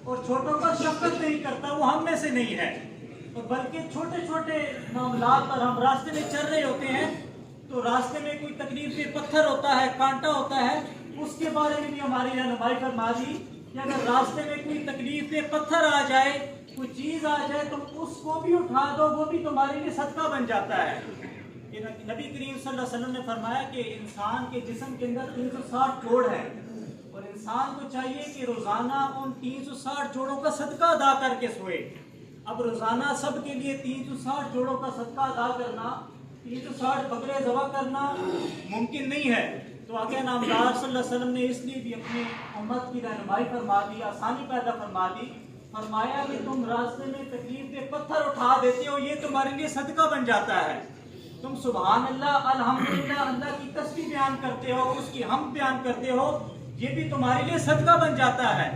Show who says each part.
Speaker 1: और छोटों पर शफकत नहीं करता, वो हम में से नहीं है। और बल्कि छोटे छोटे मामला पर हम रास्ते में चल रहे होते हैं तो रास्ते में कोई तकलीफ पे पत्थर होता है, कांटा होता है, उसके बारे में भी हमारी रहनुमाई फरमा दी कि अगर रास्ते में कोई तकलीफ पे पत्थर आ जाए, कोई चीज आ जाए तो उसको भी उठा दो, वो भी तुम्हारे लिए सदका बन जाता है। नबी करीम सल्लल्लाहु अलैहि वसल्लम ने फरमाया कि इंसान के जिस्म के अंदर 360 जोड़ है और इंसान को चाहिए कि रोजाना उन 360 जोड़ों का सदका अदा करके सोए। अब रोजाना सब के लिए 360 जोड़ों का सदका अदा करना, 360 बकरे ज़बह करना मुमकिन नहीं है। तो आगे नामदार सल्लल्लाहु अलैहि वसल्लम ने इसलिए भी अपनी उम्मत की रहनुमाई फरमा दी, आसानी पैदा फरमा दी। फरमाया कि तुम रास्ते में तकलीफ पे पत्थर उठा देते हो, ये तुम्हारे लिए सदका बन जाता है। तुम सुभान अल्लाह, अल्हम्दुलिल्लाह, अल्लाह की तस्बीह बयान करते हो, उसकी हम बयान करते हो, ये भी तुम्हारे लिए सदका बन जाता है।